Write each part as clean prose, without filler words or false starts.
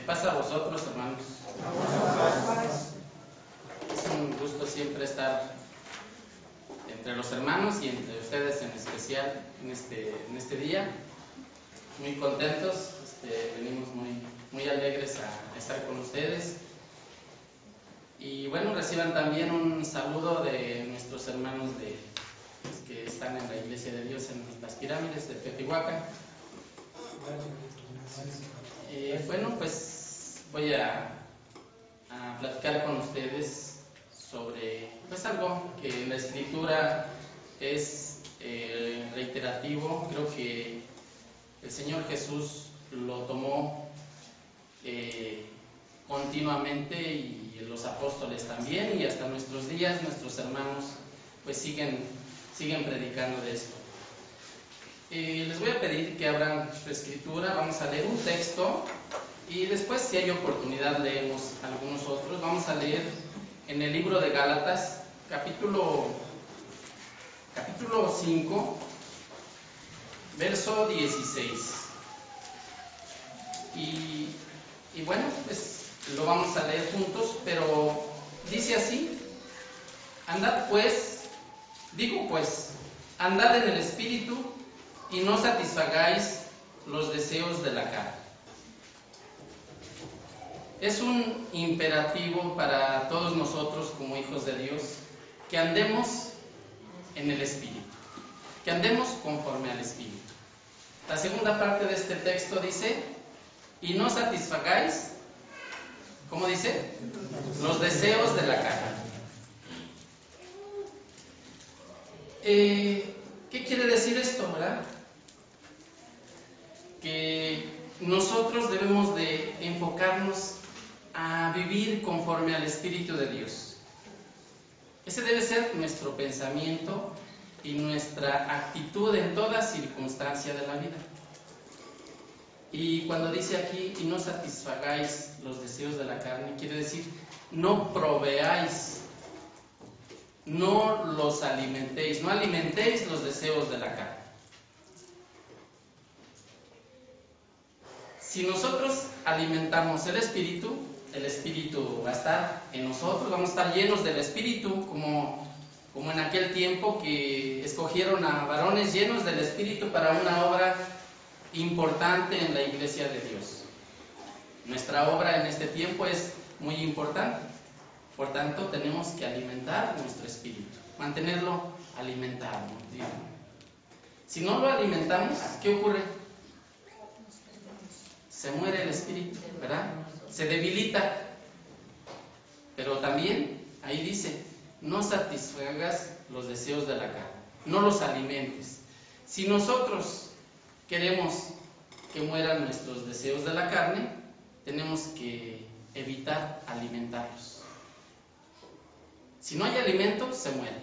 pasa a vosotros, hermanos. Es un gusto siempre estar entre los hermanos y entre ustedes en especial en este día. Muy contentos, venimos muy alegres a estar con ustedes. Y bueno, reciban también un saludo de nuestros hermanos que están en la Iglesia de Dios en las Pirámides de Teotihuacán. Bueno, pues voy a platicar con ustedes sobre algo que en la Escritura es reiterativo. Creo que el Señor Jesús lo tomó continuamente, y los apóstoles también, y hasta nuestros días nuestros hermanos pues siguen predicando de esto. Les voy a pedir que abran su Escritura. Vamos a leer un texto y después, si hay oportunidad, leemos algunos otros. Vamos a leer en el libro de Gálatas, capítulo 5, verso 16. Y bueno, pues lo vamos a leer juntos, pero dice así: andad pues, andad en el Espíritu, y no satisfagáis los deseos de la carne. Es un imperativo para todos nosotros como hijos de Dios que andemos en el Espíritu, que andemos conforme al Espíritu. La segunda parte de este texto dice: y no satisfagáis, ¿cómo dice? Los deseos de la carne. ¿Qué quiere decir esto, verdad? Que nosotros debemos de enfocarnos a vivir conforme al Espíritu de Dios. Ese debe ser nuestro pensamiento y nuestra actitud en toda circunstancia de la vida. Y cuando dice aquí: y no satisfagáis los deseos de la carne, quiere decir no proveáis, no los alimentéis, no alimentéis los deseos de la carne. Si nosotros alimentamos el Espíritu va a estar en nosotros, vamos a estar llenos del Espíritu, como en aquel tiempo que escogieron a varones llenos del Espíritu para una obra importante en la Iglesia de Dios. Nuestra obra en este tiempo es muy importante, por tanto tenemos que alimentar nuestro espíritu, mantenerlo alimentado. Si no lo alimentamos, ¿qué ocurre? Se muere el espíritu, ¿verdad? Se debilita. Pero también ahí dice: no satisfagas los deseos de la carne, no los alimentes. Si nosotros queremos que mueran nuestros deseos de la carne, tenemos que evitar alimentarlos. Si no hay alimento, se muere.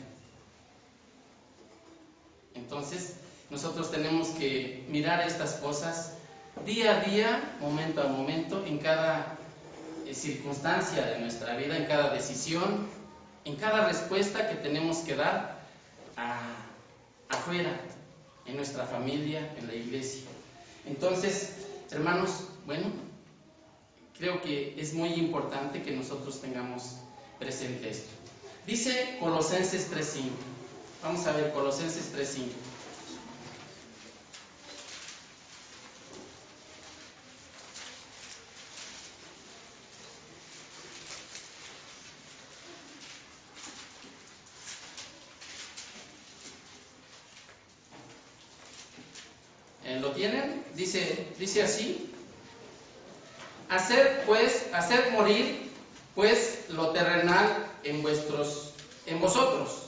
Entonces, nosotros tenemos que mirar estas cosas día a día, momento a momento, en cada circunstancia de nuestra vida, en cada decisión, en cada respuesta que tenemos que dar afuera, en nuestra familia, en la iglesia. Entonces, hermanos, bueno, creo que es muy importante que nosotros tengamos presente esto. Dice Colosenses 3:5. Vamos a ver Colosenses 3:5. ¿Lo tienen? Dice así: hacer morir pues lo terrenal en vosotros: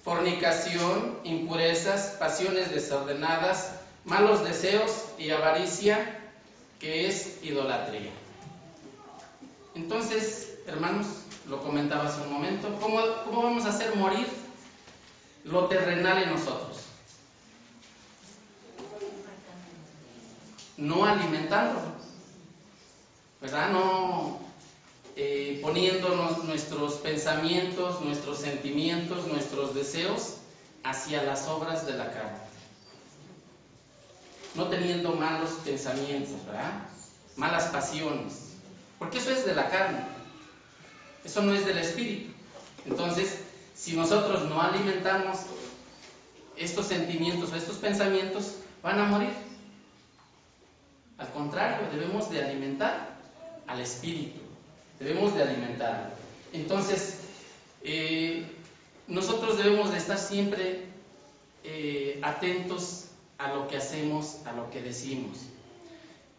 fornicación, impurezas, pasiones desordenadas, malos deseos y avaricia, que es idolatría. Entonces, hermanos, lo comentaba hace un momento, ¿cómo vamos a hacer morir lo terrenal en nosotros? No alimentándolo, ¿verdad? No poniéndonos nuestros pensamientos, nuestros sentimientos, nuestros deseos hacia las obras de la carne. No teniendo malos pensamientos, ¿verdad? Malas pasiones. porque eso es de la carne, eso no es del espíritu. Entonces, si nosotros no alimentamos estos sentimientos o estos pensamientos, van a morir. Al contrario, debemos de alimentar al espíritu, debemos de alimentarlo. Entonces, nosotros debemos de estar siempre atentos a lo que hacemos, a lo que decimos.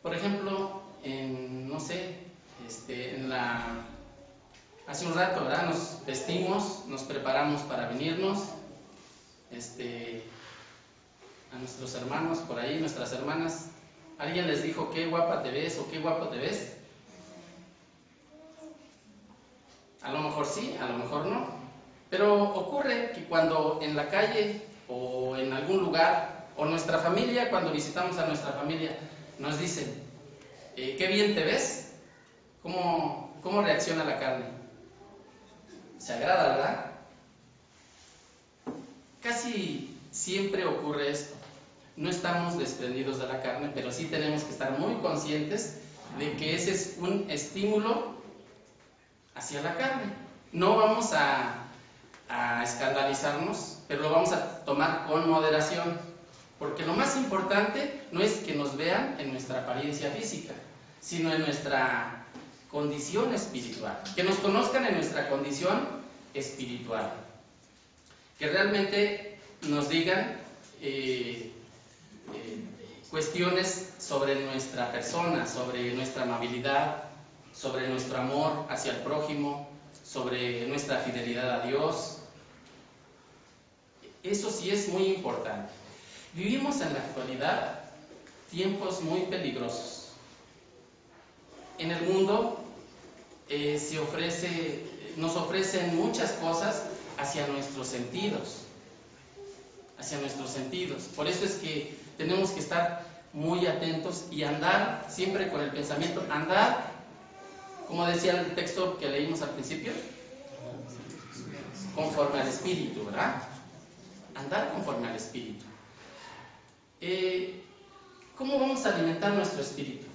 Por ejemplo, no sé, hace un rato, ¿verdad? Nos vestimos, nos preparamos para venirnos, a nuestros hermanos por ahí, nuestras hermanas, ¿alguien les dijo qué guapa te ves o qué guapo te ves? A lo mejor sí, a lo mejor no, pero ocurre que cuando en la calle o en algún lugar, o nuestra familia, cuando visitamos a nuestra familia, nos dicen, qué bien te ves, ¿cómo reacciona la carne? Se agrada, ¿verdad? Casi siempre ocurre esto. No estamos desprendidos de la carne, pero sí tenemos que estar muy conscientes de que ese es un estímulo hacia la carne. No vamos a escandalizarnos, pero lo vamos a tomar con moderación, porque lo más importante no es que nos vean en nuestra apariencia física, sino en nuestra condición espiritual, que nos conozcan en nuestra condición espiritual, que realmente nos digan cuestiones sobre nuestra persona, sobre nuestra amabilidad, sobre nuestro amor hacia el prójimo, sobre nuestra fidelidad a Dios. Eso sí es muy importante. Vivimos en la actualidad tiempos muy peligrosos. En el mundo nos ofrecen muchas cosas hacia nuestros sentidos. Por eso es que tenemos que estar muy atentos y andar siempre con el pensamiento, andar, como decía el texto que leímos al principio, conforme al Espíritu, ¿verdad? Andar conforme al Espíritu. ¿Cómo vamos a alimentar nuestro espíritu?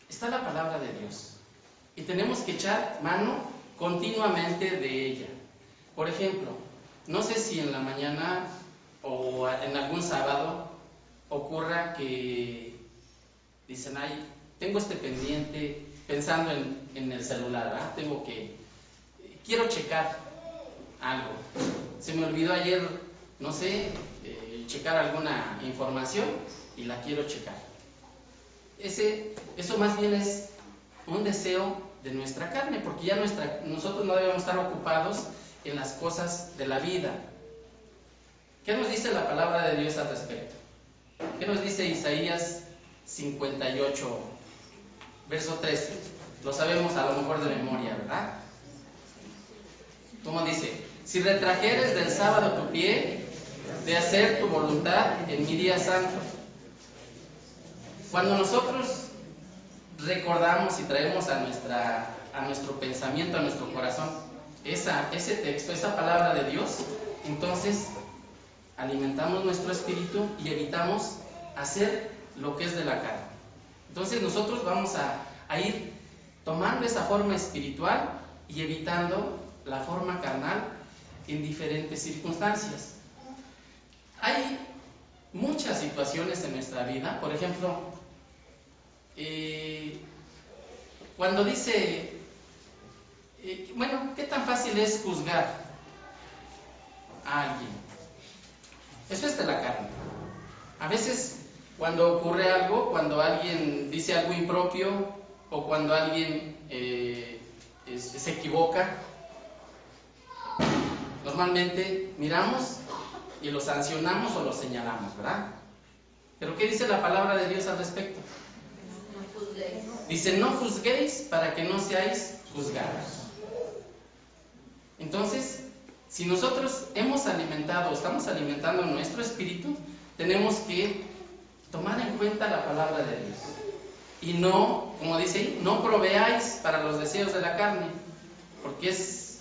Está la palabra de Dios y tenemos que echar mano continuamente de ella. Por ejemplo, no sé si en la mañana o en algún sábado ocurra que dicen, ay, tengo este pendiente, pensando en el celular, ¿verdad? Quiero checar algo. Se me olvidó ayer, no sé, checar alguna información y la quiero checar. Eso más bien es un deseo de nuestra carne, porque ya nosotros no debemos estar ocupados en las cosas de la vida. ¿Qué nos dice la palabra de Dios al respecto? ¿Qué nos dice Isaías 58, verso 13? Lo sabemos a lo mejor de memoria, ¿verdad? ¿Cómo dice? Si retrajeres del sábado tu pie, de hacer tu voluntad en mi día santo. Cuando nosotros recordamos y traemos a nuestro pensamiento, a nuestro corazón, ese texto, esa palabra de Dios, entonces alimentamos nuestro espíritu y evitamos hacer lo que es de la carne. Entonces nosotros vamos a ir tomando esa forma espiritual y evitando la forma carnal en diferentes circunstancias. Hay muchas situaciones en nuestra vida, por ejemplo, cuando dice, bueno, ¿qué tan fácil es juzgar a alguien? Eso es de la carne. A veces, cuando ocurre algo, cuando alguien dice algo impropio o cuando alguien se equivoca, normalmente miramos y lo sancionamos o lo señalamos, ¿verdad? Pero ¿qué dice la palabra de Dios al respecto? No juzguéis. Dice, no juzguéis para que no seáis juzgados. Entonces, si nosotros estamos alimentando nuestro espíritu, tenemos que tomar en cuenta la palabra de Dios. Y no, como dice ahí, no proveáis para los deseos de la carne, porque es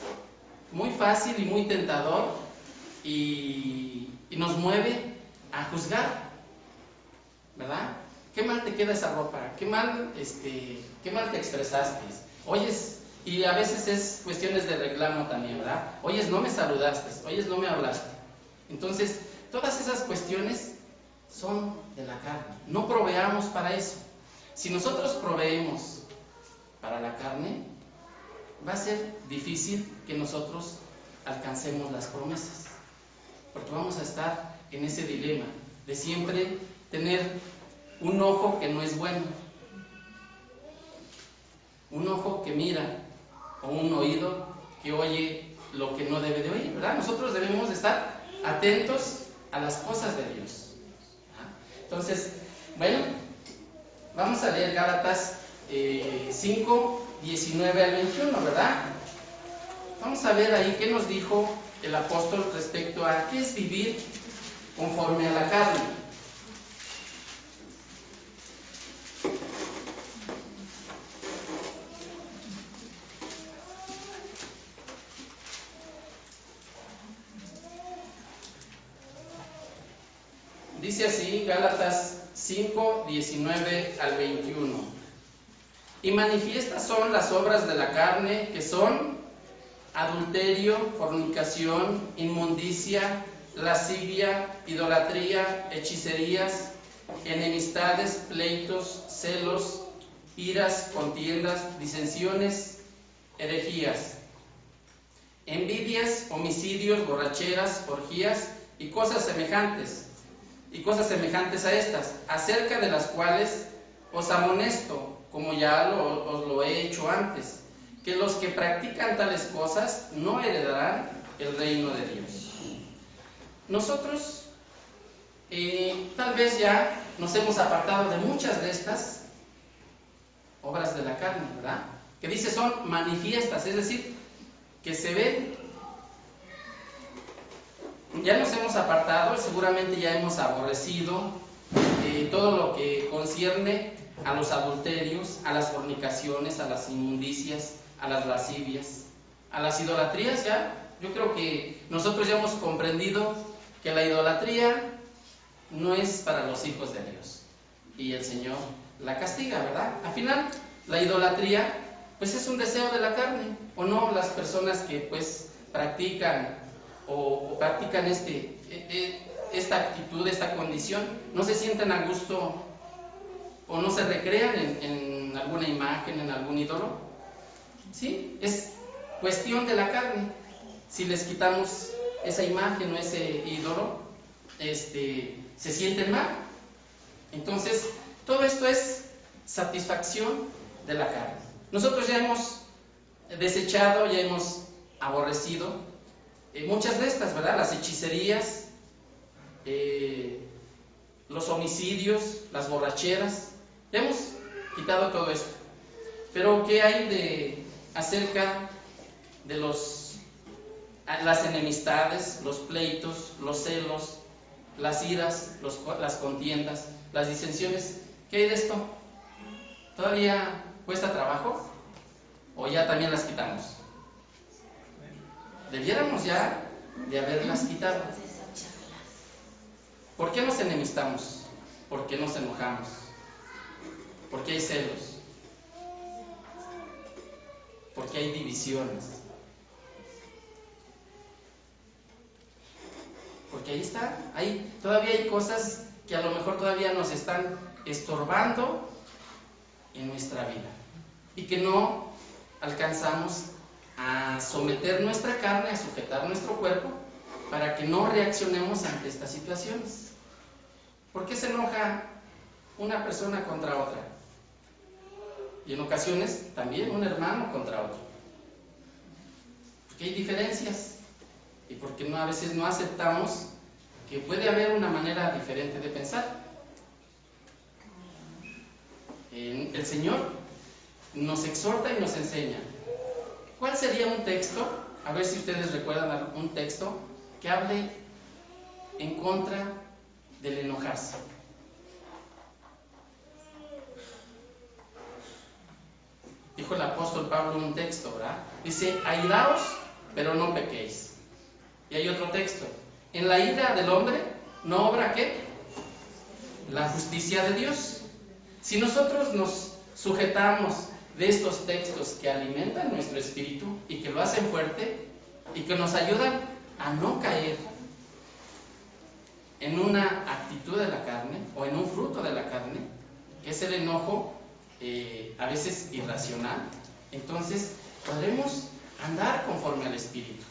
muy fácil y muy tentador y nos mueve a juzgar, ¿verdad? qué mal te queda esa ropa, qué mal te expresaste, oyes, y a veces es cuestiones de reclamo también, ¿verdad? Oyes, no me saludaste, oyes, no me hablaste. Entonces, todas esas cuestiones son de la carne, no proveamos para eso. Si nosotros proveemos para la carne, va a ser difícil que nosotros alcancemos las promesas, porque vamos a estar en ese dilema de siempre tener un ojo que no es bueno, un ojo que mira, o un oído que oye lo que no debe de oír, ¿verdad? Nosotros debemos de estar atentos a las cosas de Dios. Entonces, bueno, vamos a leer Gálatas 5, 19 al 21, ¿verdad? Vamos a ver ahí qué nos dijo el apóstol respecto a qué es vivir conforme a la carne. Dice así, Gálatas 5, 19 al 21. Y manifiestas son las obras de la carne, que son adulterio, fornicación, inmundicia, lascivia, idolatría, hechicerías, enemistades, pleitos, celos, iras, contiendas, disensiones, herejías, envidias, homicidios, borracheras, orgías y cosas semejantes a estas, acerca de las cuales os amonesto, como ya os lo he hecho antes, que los que practican tales cosas no heredarán el reino de Dios. Nosotros tal vez ya nos hemos apartado de muchas de estas obras de la carne, ¿verdad? Que dice son manifiestas, es decir, que se ven. Ya nos hemos apartado, seguramente ya hemos aborrecido todo lo que concierne a los adulterios, a las fornicaciones, a las inmundicias, a las lascivias, a las idolatrías. Ya, yo creo que nosotros ya hemos comprendido que la idolatría no es para los hijos de Dios y el Señor la castiga, ¿verdad? Al final, la idolatría pues es un deseo de la carne, ¿o no? Las personas que pues practican o practican esta actitud, esta condición, no se sienten a gusto o no se recrean en alguna imagen, en algún ídolo. ¿Sí? Es cuestión de la carne. Si les quitamos esa imagen o ese ídolo, se sienten mal. Entonces, todo esto es satisfacción de la carne. Nosotros ya hemos desechado, ya hemos aborrecido muchas de estas, ¿verdad? Las hechicerías, los homicidios, las borracheras. Ya hemos quitado todo esto. Pero ¿qué hay acerca de las enemistades, los pleitos, los celos, las iras, las contiendas, las disensiones? ¿Qué hay de esto? ¿Todavía cuesta trabajo? ¿O ya también las quitamos? Debiéramos ya de haberlas quitado. ¿Por qué nos enemistamos? ¿Por qué nos enojamos? ¿Por qué hay celos? ¿Por qué hay divisiones? Porque ahí está, todavía hay cosas que a lo mejor todavía nos están estorbando en nuestra vida y que no alcanzamos a someter nuestra carne, a sujetar nuestro cuerpo para que no reaccionemos ante estas situaciones. ¿Por qué se enoja una persona contra otra? Y en ocasiones también un hermano contra otro. Porque hay diferencias y porque a veces no aceptamos que puede haber una manera diferente de pensar. El Señor nos exhorta y nos enseña. ¿Cuál sería un texto? A ver si ustedes recuerdan un texto que hable en contra del enojarse. Dijo el apóstol Pablo en un texto, ¿verdad? Dice, airaos, pero no pequéis. Y hay otro texto, en la ira del hombre no obra ¿qué? La justicia de Dios. Si nosotros nos sujetamos de estos textos que alimentan nuestro espíritu y que lo hacen fuerte y que nos ayudan a no caer en una actitud de la carne o en un fruto de la carne, que es el enojo, a veces irracional, entonces podremos andar conforme al espíritu.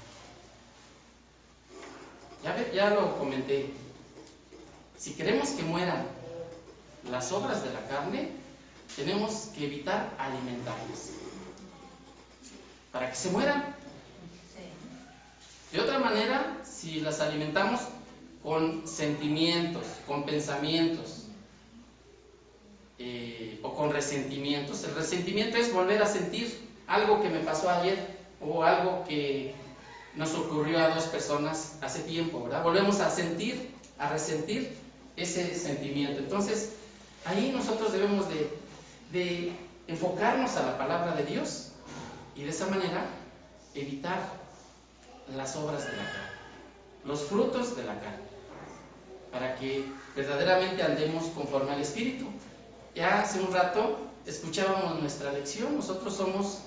Ya lo comenté. Si queremos que mueran las obras de la carne, tenemos que evitar alimentarlas para que se mueran. De otra manera, si las alimentamos con sentimientos, con pensamientos o con resentimientos, el resentimiento es volver a sentir algo que me pasó ayer o algo que nos ocurrió a dos personas hace tiempo, ¿verdad? Volvemos a sentir, a resentir ese sentimiento. Entonces, ahí nosotros debemos de enfocarnos a la palabra de Dios y de esa manera evitar las obras de la carne, los frutos de la carne, para que verdaderamente andemos conforme al Espíritu. Ya hace un rato escuchábamos nuestra lección. Nosotros somos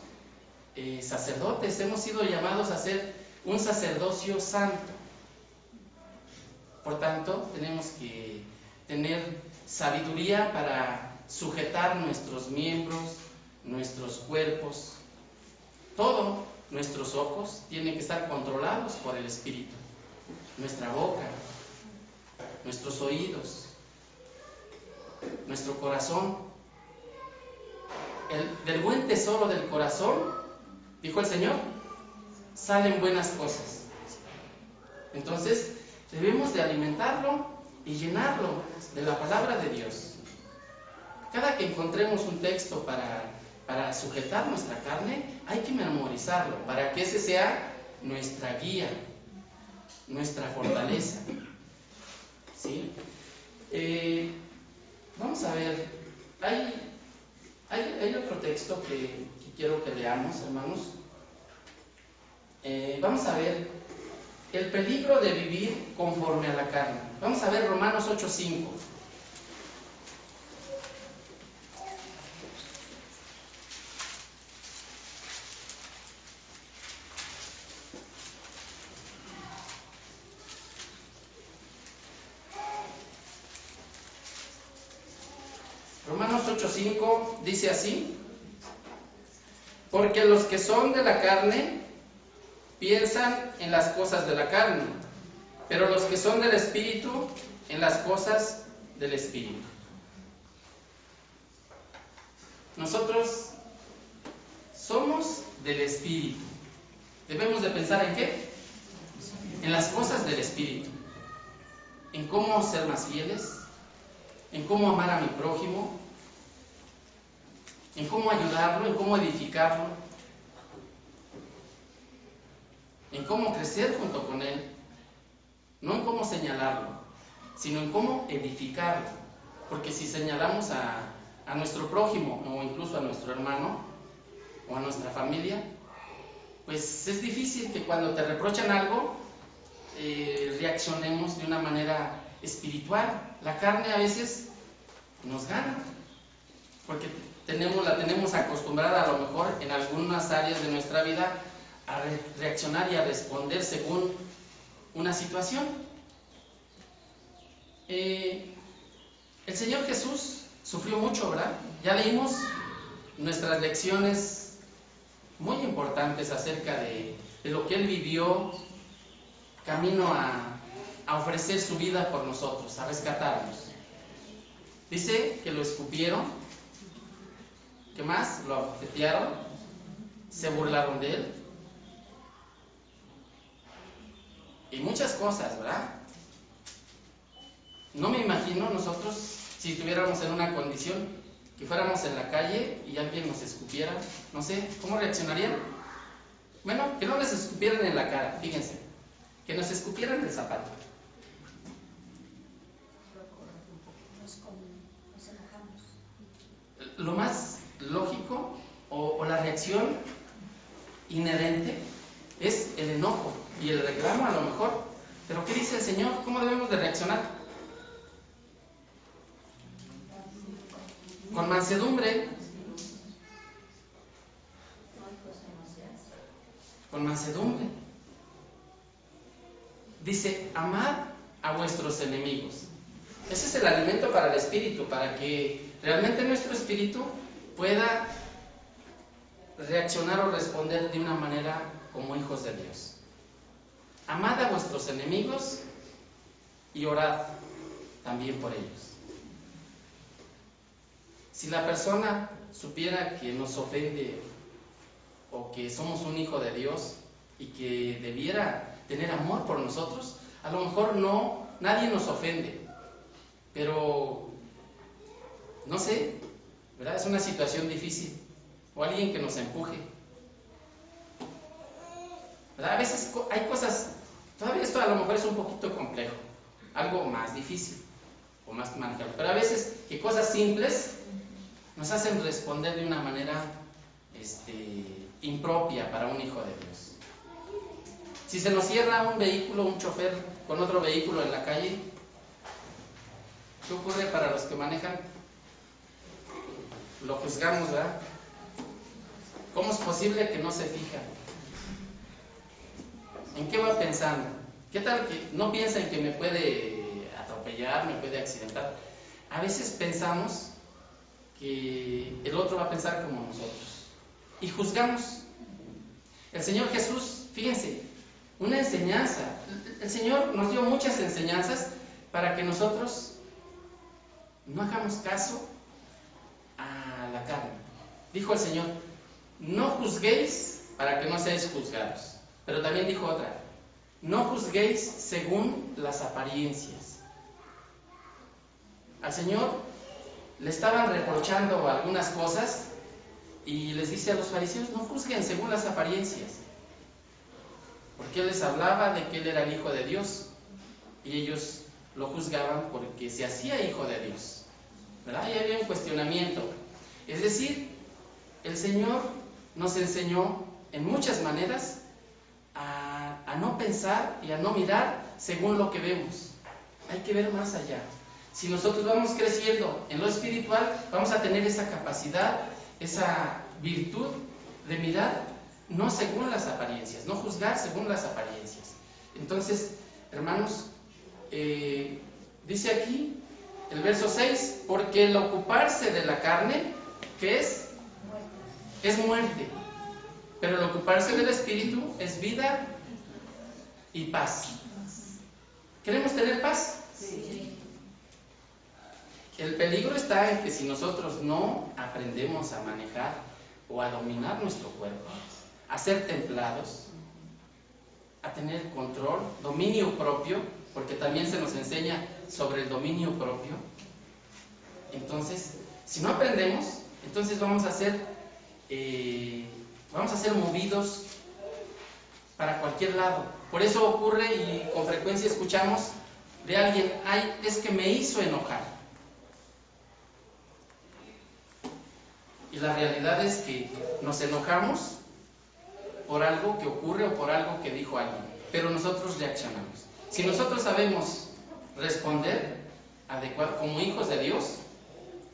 sacerdotes, hemos sido llamados a ser un sacerdocio santo. Por tanto, tenemos que tener sabiduría para sujetar nuestros miembros, nuestros cuerpos, todo. Nuestros ojos tienen que estar controlados por el Espíritu, nuestra boca, nuestros oídos, nuestro corazón. Del buen tesoro del corazón, dijo el Señor, salen buenas cosas. Entonces, debemos de alimentarlo y llenarlo de la palabra de Dios. Cada que encontremos un texto para sujetar nuestra carne, hay que memorizarlo, para que ese sea nuestra guía, nuestra fortaleza. ¿Sí? Vamos a ver, hay otro texto que quiero que leamos, hermanos. Vamos a ver el peligro de vivir conforme a la carne. Vamos a ver Romanos 8:5. Romanos 8:5 dice así: porque los que son de la carne piensan en las cosas de la carne, pero los que son del Espíritu en las cosas del Espíritu. Nosotros somos del Espíritu. Debemos de pensar ¿en qué? En las cosas del Espíritu, en cómo ser más fieles, en cómo amar a mi prójimo, en cómo ayudarlo, en cómo edificarlo, en cómo crecer junto con él, no en cómo señalarlo, sino en cómo edificarlo. Porque si señalamos a nuestro prójimo o incluso a nuestro hermano o a nuestra familia, pues es difícil que cuando te reprochan algo reaccionemos de una manera espiritual. La carne a veces nos gana, porque la tenemos acostumbrada a lo mejor en algunas áreas de nuestra vida a reaccionar y a responder según una situación. El Señor Jesús sufrió mucho, ¿verdad? Ya leímos nuestras lecciones muy importantes acerca de lo que Él vivió camino a ofrecer su vida por nosotros, a rescatarnos. Dice que lo escupieron, ¿qué más? Lo abofetearon, se burlaron de Él y muchas cosas, ¿verdad? No me imagino nosotros si estuviéramos en una condición que fuéramos en la calle y alguien nos escupiera, no sé, ¿cómo reaccionarían? Bueno, que no les escupieran en la cara, fíjense, que nos escupieran el zapato. Lo más lógico o la reacción inherente es el enojo y el reclamo a lo mejor. Pero ¿qué dice el Señor? ¿Cómo debemos de reaccionar? con mansedumbre. Con mansedumbre. Dice, amad a vuestros enemigos. Ese es el alimento para el espíritu, para que realmente nuestro espíritu pueda reaccionar o responder de una manera como hijos de Dios. Amad a vuestros enemigos y orad también por ellos. Si la persona supiera que nos ofende o que somos un hijo de Dios y que debiera tener amor por nosotros, a lo mejor nadie nos ofende, pero no sé, ¿verdad? Es una situación difícil, o alguien que nos empuje, ¿verdad? A veces hay cosas, todavía esto a lo mejor es un poquito complejo, algo más difícil o más manejable, pero a veces que cosas simples nos hacen responder de una manera impropia para un hijo de Dios. Si se nos cierra un vehículo, un chofer con otro vehículo en la calle, ¿qué ocurre para los que manejan? Lo juzgamos, ¿verdad? ¿Cómo es posible que no se fija? ¿En qué va pensando? ¿Qué tal que no piensa en que me puede atropellar, me puede accidentar? A veces pensamos que el otro va a pensar como nosotros y juzgamos. El Señor Jesús, fíjense, una enseñanza. El Señor nos dio muchas enseñanzas para que nosotros no hagamos caso a la carne. Dijo el Señor, no juzguéis para que no seáis juzgados. Pero también dijo otra, no juzguéis según las apariencias. Al Señor le estaban reprochando algunas cosas y les dice a los fariseos, no juzguen según las apariencias. Porque Él les hablaba de que Él era el Hijo de Dios y ellos lo juzgaban porque se hacía Hijo de Dios, ¿verdad? Y había un cuestionamiento. Es decir, el Señor nos enseñó en muchas maneras a no pensar y a no mirar según lo que vemos. Hay que ver más allá. Si nosotros vamos creciendo en lo espiritual, vamos a tener esa capacidad, esa virtud de mirar no según las apariencias, no juzgar según las apariencias. Entonces, hermanos, dice aquí el verso 6, porque el ocuparse de la carne, ¿qué es? Es muerte, pero el ocuparse del espíritu es vida y paz. ¿Queremos tener paz? Sí. El peligro está en que si nosotros no aprendemos a manejar o a dominar nuestro cuerpo, a ser templados, a tener control, dominio propio, porque también se nos enseña sobre el dominio propio. Entonces, si no aprendemos, entonces vamos a ser movidos para cualquier lado. Por eso ocurre y con frecuencia escuchamos de alguien, ay, es que me hizo enojar. Y la realidad es que nos enojamos por algo que ocurre o por algo que dijo alguien, pero nosotros reaccionamos. Si nosotros sabemos responder como hijos de Dios,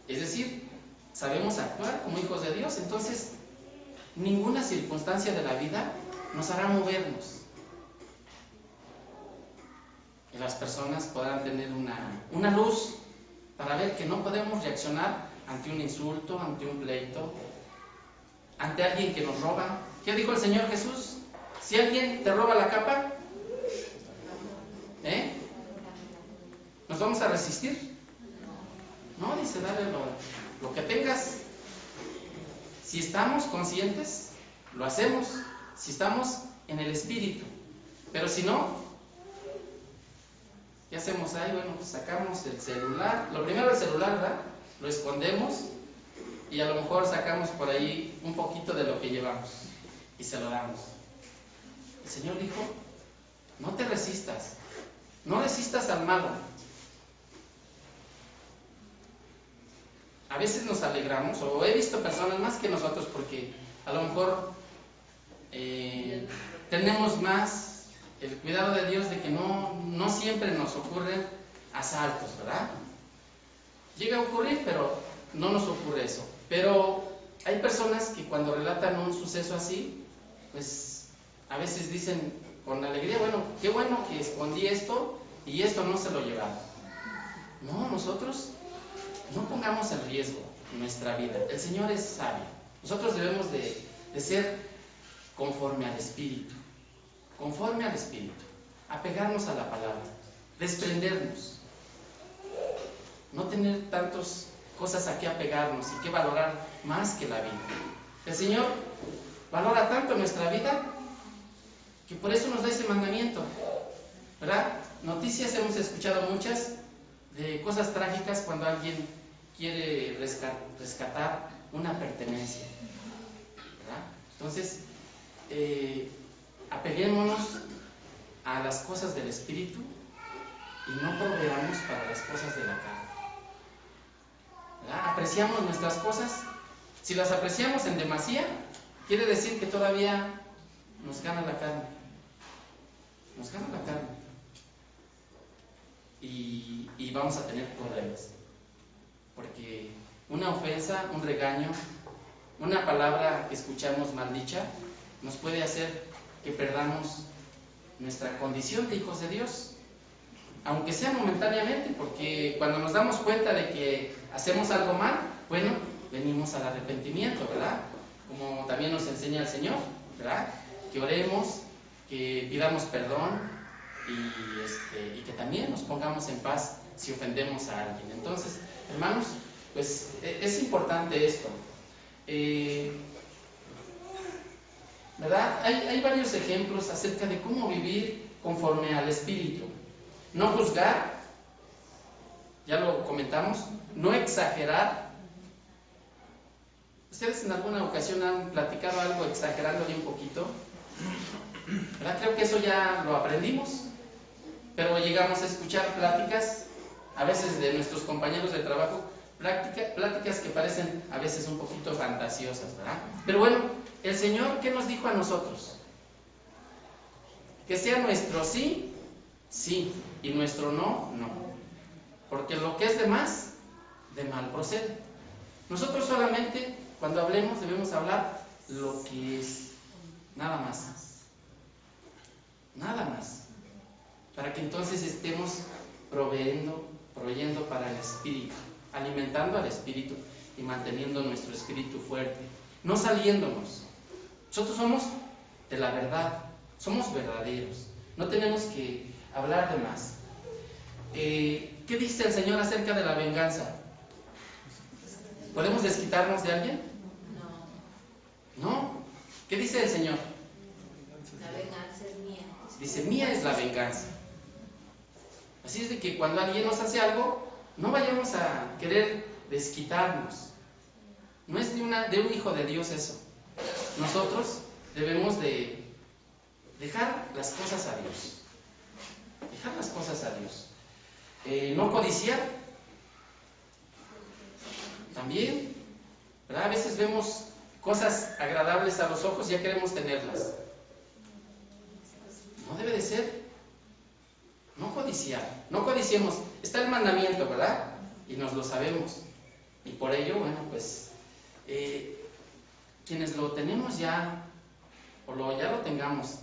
es decir, sabemos actuar como hijos de Dios, entonces ninguna circunstancia de la vida nos hará movernos. Y las personas podrán tener una luz para ver que no podemos reaccionar ante un insulto, ante un pleito, ante alguien que nos roba. ¿Qué dijo el Señor Jesús? Si alguien te roba la capa, ¿nos vamos a resistir? No, dice, dale lo que tengas. Si estamos conscientes, lo hacemos. Si estamos en el espíritu. Pero si no, ¿qué hacemos ahí? Bueno, pues sacamos el celular. Lo primero el celular, ¿verdad? Lo escondemos y a lo mejor sacamos por ahí un poquito de lo que llevamos y se lo damos. El Señor dijo, no te resistas, no resistas al malo. A veces nos alegramos, o he visto personas más que nosotros, porque a lo mejor tenemos más el cuidado de Dios de que no siempre nos ocurren asaltos, ¿verdad? Llega a ocurrir, pero no nos ocurre eso. Pero hay personas que cuando relatan un suceso así, pues a veces dicen con alegría, bueno, qué bueno que escondí esto y esto no se lo llevaron. No, nosotros no pongamos en riesgo nuestra vida. El Señor es sabio. Nosotros debemos de ser conforme al Espíritu, apegarnos a la palabra, desprendernos, no tener tantas cosas a que apegarnos y que valorar más que la vida. El Señor valora tanto nuestra vida que por eso nos da ese mandamiento, ¿verdad? Noticias hemos escuchado muchas de cosas trágicas cuando alguien quiere rescatar una pertenencia, ¿verdad? Entonces, apeguémonos a las cosas del Espíritu y no proveamos para las cosas de la carne, ¿verdad? Apreciamos nuestras cosas. Si las apreciamos en demasía, quiere decir que todavía nos gana la carne. Y vamos a tener problemas. Porque una ofensa, un regaño, una palabra que escuchamos maldicha, nos puede hacer que perdamos nuestra condición de hijos de Dios. Aunque sea momentáneamente, porque cuando nos damos cuenta de que hacemos algo mal, bueno, venimos al arrepentimiento, ¿verdad? Como también nos enseña el Señor, ¿verdad? Que oremos, que pidamos perdón y que también nos pongamos en paz si ofendemos a alguien. Entonces, hermanos, pues es importante esto. ¿Verdad? Hay varios ejemplos acerca de cómo vivir conforme al Espíritu. No juzgar, ya lo comentamos, no exagerar. ¿Ustedes en alguna ocasión han platicado algo exagerándole un poquito? ¿Verdad? Creo que eso ya lo aprendimos, pero llegamos a escuchar pláticas, a veces de nuestros compañeros de trabajo, pláticas que parecen a veces un poquito fantasiosas, ¿verdad? Pero bueno, el Señor, ¿qué nos dijo a nosotros? Que sea nuestro sí, sí, y nuestro no, no. Porque lo que es de más, de mal procede. Nosotros solamente, cuando hablemos, debemos hablar lo que es, nada más. Nada más. Para que entonces estemos proveyendo para el Espíritu, alimentando al Espíritu y manteniendo nuestro espíritu fuerte, no saliéndonos. Nosotros somos de la verdad, somos verdaderos, no tenemos que hablar de más. ¿Qué dice el Señor acerca de la venganza? ¿Podemos desquitarnos de alguien? No. ¿Qué dice el Señor? La venganza es mía. Dice, mía es la venganza. Así es de que cuando alguien nos hace algo, no vayamos a querer desquitarnos. No es de un hijo de Dios eso. Nosotros debemos de dejar las cosas a Dios. Dejar las cosas a Dios. No codiciar. También, ¿verdad? A veces vemos cosas agradables a los ojos y ya queremos tenerlas. No debe de ser. No codiciar. No codiciemos. Está el mandamiento, ¿verdad? Y nos lo sabemos. Y por ello, bueno, pues quienes lo tenemos ya, ya lo tengamos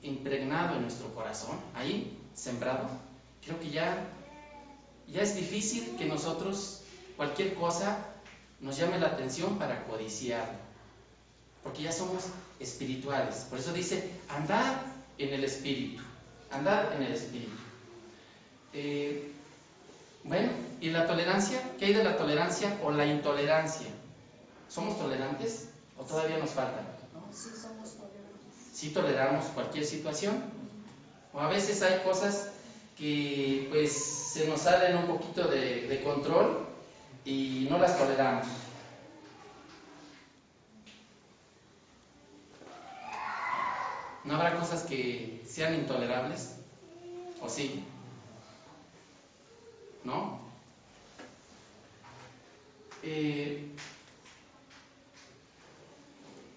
impregnado en nuestro corazón, ahí, sembrado, creo que ya es difícil que nosotros, cualquier cosa, nos llame la atención para codiciarlo. Porque ya somos espirituales. Por eso dice, andad en el Espíritu. Andad en el Espíritu. Bueno, ¿y la tolerancia? ¿Qué hay de la tolerancia o la intolerancia? ¿Somos tolerantes o todavía nos falta? Sí, somos tolerantes. ¿Sí toleramos cualquier situación? O a veces hay cosas que pues se nos salen un poquito de control y no las toleramos. ¿No habrá cosas que sean intolerables? ¿O sí? ¿No?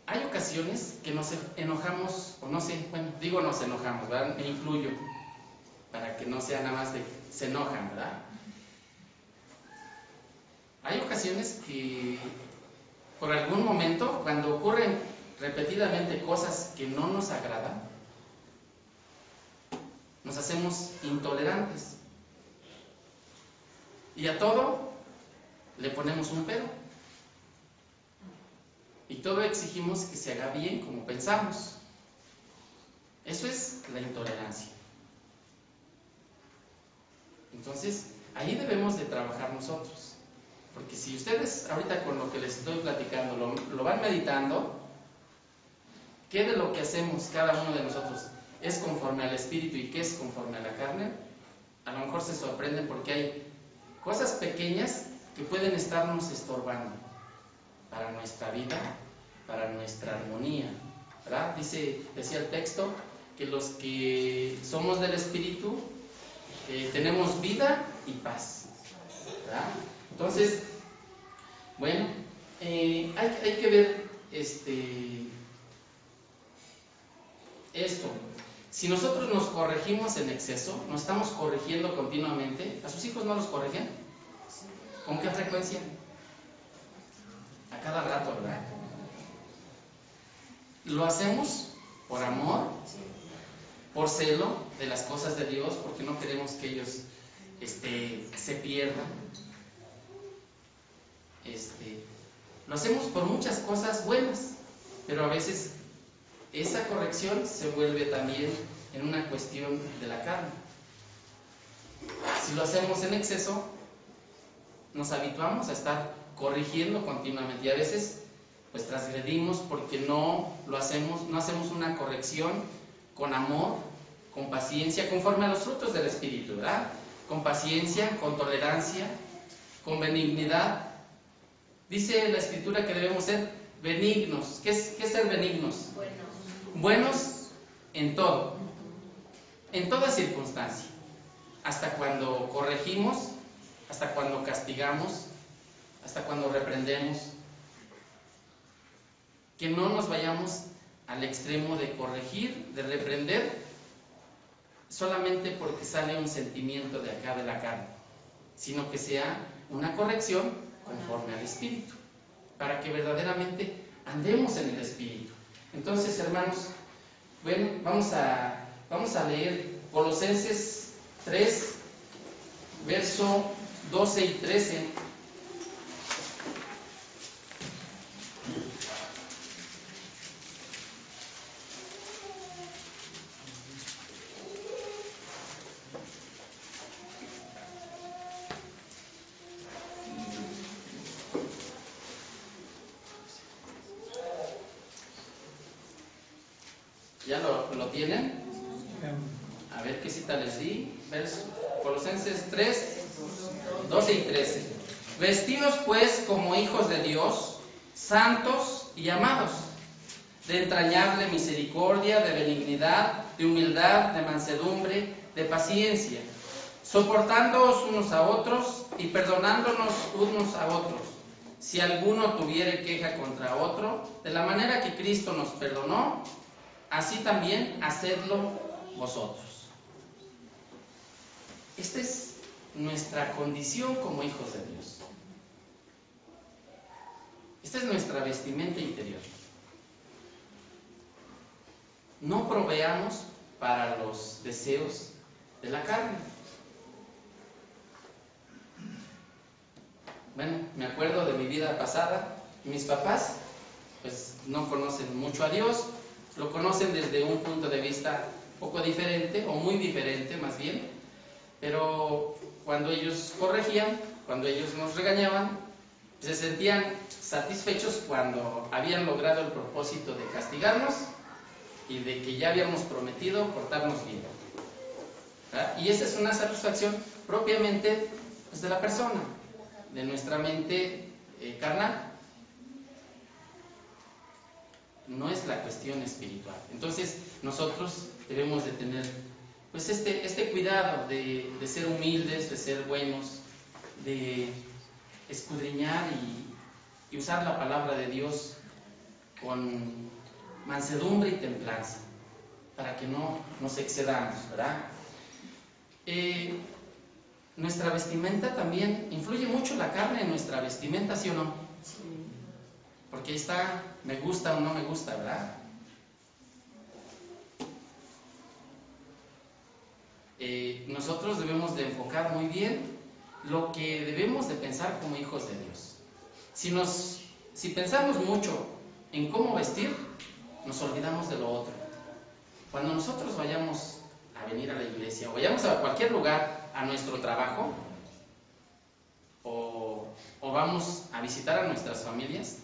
Hay ocasiones que nos enojamos, o no sé, bueno, digo nos enojamos, ¿verdad? Me incluyo, para que no sea nada más de se enojan, ¿verdad? Hay ocasiones que por algún momento, cuando ocurren repetidamente cosas que no nos agradan, nos hacemos intolerantes. Y a todo le ponemos un pero. Y todo exigimos que se haga bien como pensamos. Eso es la intolerancia. Entonces, ahí debemos de trabajar nosotros. Porque si ustedes ahorita con lo que les estoy platicando lo van meditando, ¿qué de lo que hacemos cada uno de nosotros es conforme al espíritu y qué es conforme a la carne? A lo mejor se sorprenden porque hay cosas pequeñas que pueden estarnos estorbando para nuestra vida, para nuestra armonía, ¿verdad? Decía el texto que los que somos del espíritu tenemos vida y paz, ¿verdad? Entonces, bueno, hay que ver esto. Si nosotros nos corregimos en exceso, nos estamos corrigiendo continuamente. ¿A sus hijos no los corrigen? ¿Con qué frecuencia? A cada rato, ¿verdad? Lo hacemos por amor, por celo de las cosas de Dios, porque no queremos que ellos se pierdan. Lo hacemos por muchas cosas buenas, pero a veces esa corrección se vuelve también en una cuestión de la carne. Si lo hacemos en exceso, nos habituamos a estar corrigiendo continuamente y a veces pues transgredimos porque no hacemos una corrección con amor, con paciencia, conforme a los frutos del Espíritu, ¿verdad? Con paciencia, con tolerancia, con benignidad. Dice la Escritura que debemos ser benignos. ¿Qué es ser benignos? Buenos en todo, en toda circunstancia, hasta cuando corregimos, hasta cuando castigamos, hasta cuando reprendemos. Que no nos vayamos al extremo de corregir, de reprender, solamente porque sale un sentimiento de acá de la carne, sino que sea una corrección conforme al Espíritu, para que verdaderamente andemos en el Espíritu. Entonces, hermanos, bueno, vamos a leer Colosenses 3, verso 12 y 13. ¿Ya lo tienen? A ver qué cita les di. Colosenses 3, 12 y 13. Vestidos pues como hijos de Dios, santos y amados, de entrañable misericordia, de benignidad, de humildad, de mansedumbre, de paciencia, soportándoos unos a otros y perdonándonos unos a otros, si alguno tuviere queja contra otro, de la manera que Cristo nos perdonó, así también hacedlo vosotros. Esta es nuestra condición como hijos de Dios. Esta es nuestra vestimenta interior. No proveamos para los deseos de la carne. Bueno, me acuerdo de mi vida pasada. Mis papás pues no conocen mucho a Dios, lo conocen desde un punto de vista poco diferente, o muy diferente más bien, pero cuando ellos corregían, cuando ellos nos regañaban, se sentían satisfechos cuando habían logrado el propósito de castigarnos y de que ya habíamos prometido portarnos bien, ¿verdad? Y esa es una satisfacción propiamente pues, de la persona, de nuestra mente carnal. No es la cuestión espiritual. Entonces nosotros debemos de tener pues este cuidado de ser humildes, de ser buenos, de escudriñar y usar la palabra de Dios con mansedumbre y templanza, para que no nos excedamos, ¿verdad? nuestra vestimenta también, influye mucho la carne en nuestra vestimenta, ¿sí o no? Porque ahí está, me gusta o no me gusta, ¿verdad? Nosotros debemos de enfocar muy bien lo que debemos de pensar como hijos de Dios. Si pensamos mucho en cómo vestir, nos olvidamos de lo otro. Cuando nosotros vayamos a venir a la iglesia o vayamos a cualquier lugar, a nuestro trabajo, o vamos a visitar a nuestras familias,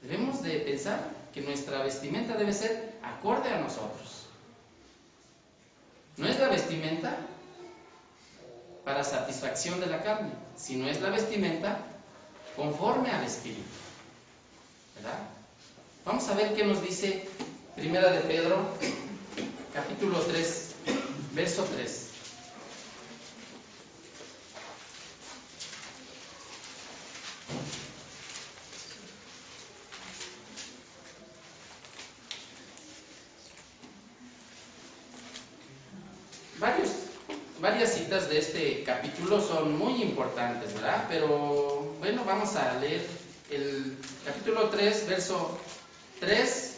debemos de pensar que nuestra vestimenta debe ser acorde a nosotros. No es la vestimenta para satisfacción de la carne, sino es la vestimenta conforme al Espíritu, ¿verdad? Vamos a ver qué nos dice Primera de Pedro, capítulo 3, verso 3. Varias citas de este capítulo son muy importantes, ¿verdad? Pero bueno, vamos a leer el capítulo 3, verso 3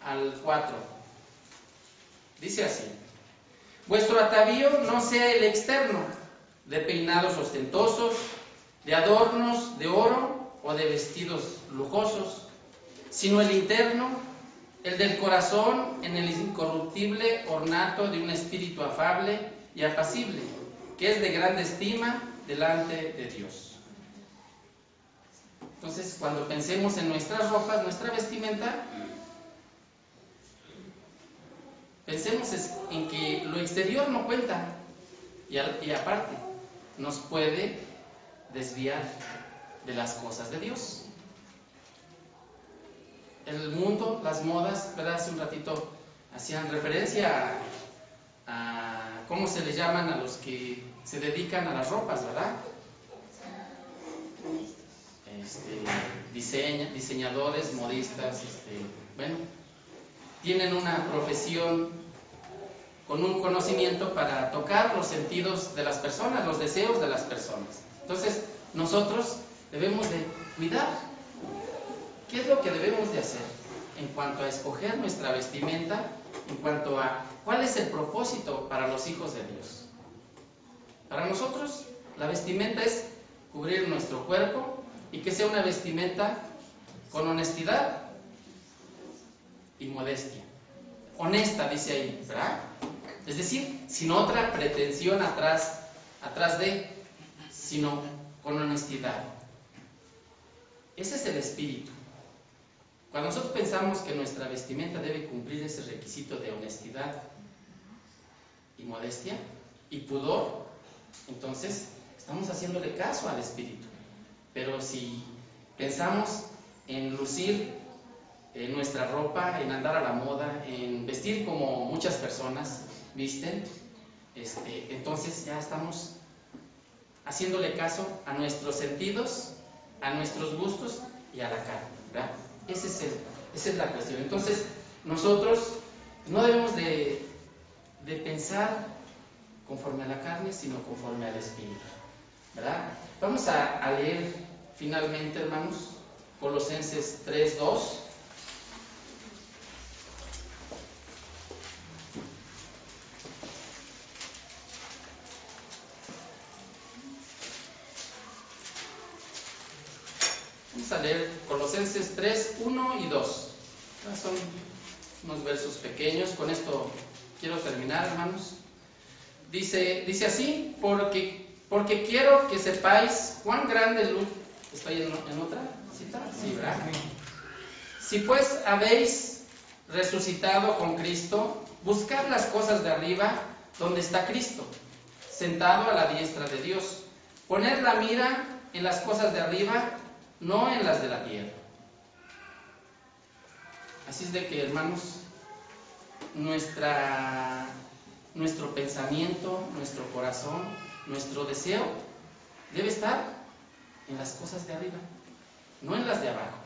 al 4. Dice así: vuestro atavío no sea el externo, de peinados ostentosos, de adornos de oro o de vestidos lujosos, sino el interno, el del corazón, en el incorruptible ornato de un espíritu afable y apacible, que es de grande estima delante de Dios. Entonces, cuando pensemos en nuestras ropas, nuestra vestimenta, pensemos en que lo exterior no cuenta, y aparte, nos puede desviar de las cosas de Dios. El mundo, las modas, ¿verdad? Hace un ratito hacían referencia a cómo se le llaman a los que se dedican a las ropas, ¿verdad? Diseñadores, modistas, bueno, tienen una profesión con un conocimiento para tocar los sentidos de las personas, los deseos de las personas. Entonces, nosotros debemos de cuidar. ¿Qué es lo que debemos de hacer en cuanto a escoger nuestra vestimenta, en cuanto a cuál es el propósito para los hijos de Dios? Para nosotros, la vestimenta es cubrir nuestro cuerpo y que sea una vestimenta con honestidad y modestia. Honesta, dice ahí, ¿verdad? Es decir, sin otra pretensión atrás de, sino con honestidad. Ese es el espíritu. Cuando nosotros pensamos que nuestra vestimenta debe cumplir ese requisito de honestidad y modestia y pudor, entonces estamos haciéndole caso al Espíritu. Pero si pensamos en lucir nuestra ropa, en andar a la moda, en vestir como muchas personas visten, entonces ya estamos haciéndole caso a nuestros sentidos, a nuestros gustos y a la carne, ¿verdad? Esa es la cuestión. Entonces, nosotros no debemos de pensar conforme a la carne, sino conforme al Espíritu, ¿verdad? Vamos a leer finalmente, hermanos, Colosenses 3:2. Vamos a leer Colosenses 3, 1 y 2. Son unos versos pequeños. Con esto quiero terminar, hermanos. Dice así: porque quiero que sepáis cuán grande luz. ¿Estoy en otra cita? Sí, ¿verdad? Si pues habéis resucitado con Cristo, buscad las cosas de arriba, donde está Cristo, sentado a la diestra de Dios. Poned la mira en las cosas de arriba, no en las de la tierra. Así es de que, hermanos, nuestro pensamiento, nuestro corazón, nuestro deseo debe estar en las cosas de arriba, no en las de abajo.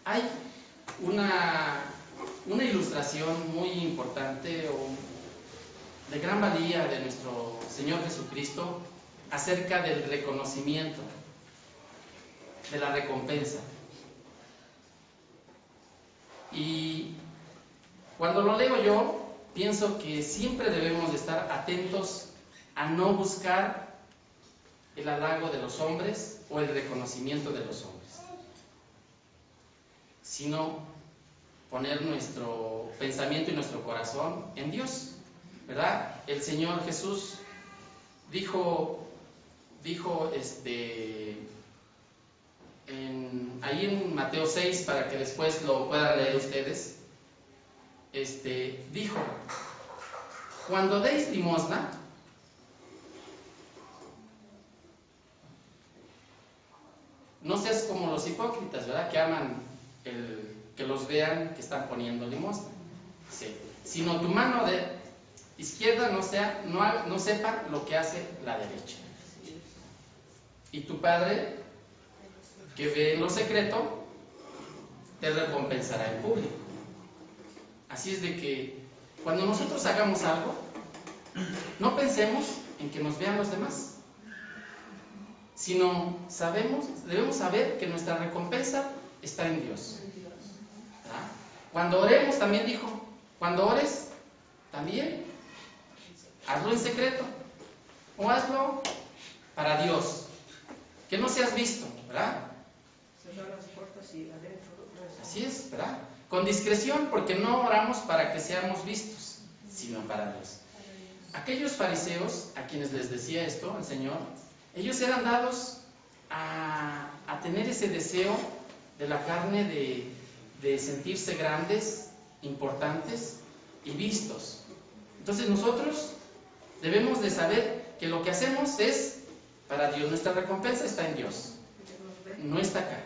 Hay una ilustración muy importante o de gran valía de nuestro Señor Jesucristo acerca del reconocimiento, de la recompensa. Y cuando lo leo yo, pienso que siempre debemos de estar atentos a no buscar el halago de los hombres o el reconocimiento de los hombres, sino poner nuestro pensamiento y nuestro corazón en Dios, ¿verdad? El Señor Jesús dijo ahí en Mateo 6, para que después lo puedan leer ustedes, dijo: cuando deis limosna, no seas como los hipócritas, ¿verdad? Que aman que los vean que están poniendo limosna. Sí. Sino tu mano de izquierda no sepa lo que hace la derecha. Y tu Padre, que ve en lo secreto, te recompensará en público. Así es de que cuando nosotros hagamos algo, no pensemos en que nos vean los demás, sino debemos saber que nuestra recompensa está en Dios. ¿Ah? Cuando oremos, también dijo, cuando ores, también hazlo en secreto o hazlo para Dios, que no seas visto, ¿verdad? Cerrar las puertas y adentro. Así es, ¿verdad? Con discreción, porque no oramos para que seamos vistos, sino para Dios. Aquellos fariseos a quienes les decía esto el Señor, ellos eran dados a tener ese deseo de la carne de sentirse grandes, importantes y vistos. Entonces nosotros debemos de saber que lo que hacemos es para Dios. Nuestra recompensa está en Dios, no está acá.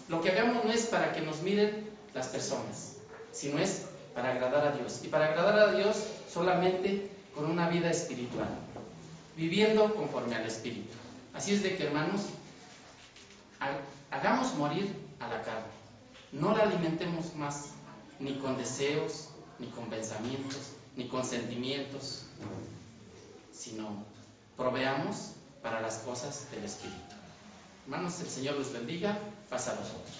Lo que hagamos no es para que nos miren las personas, sino es para agradar a Dios. Y para agradar a Dios solamente con una vida espiritual, viviendo conforme al Espíritu. Así es de que, hermanos, hagamos morir a la carne. No la alimentemos más, ni con deseos, ni con pensamientos, ni con sentimientos, sino proveamos para las cosas del Espíritu. Hermanos, el Señor los bendiga. Paz a vosotros.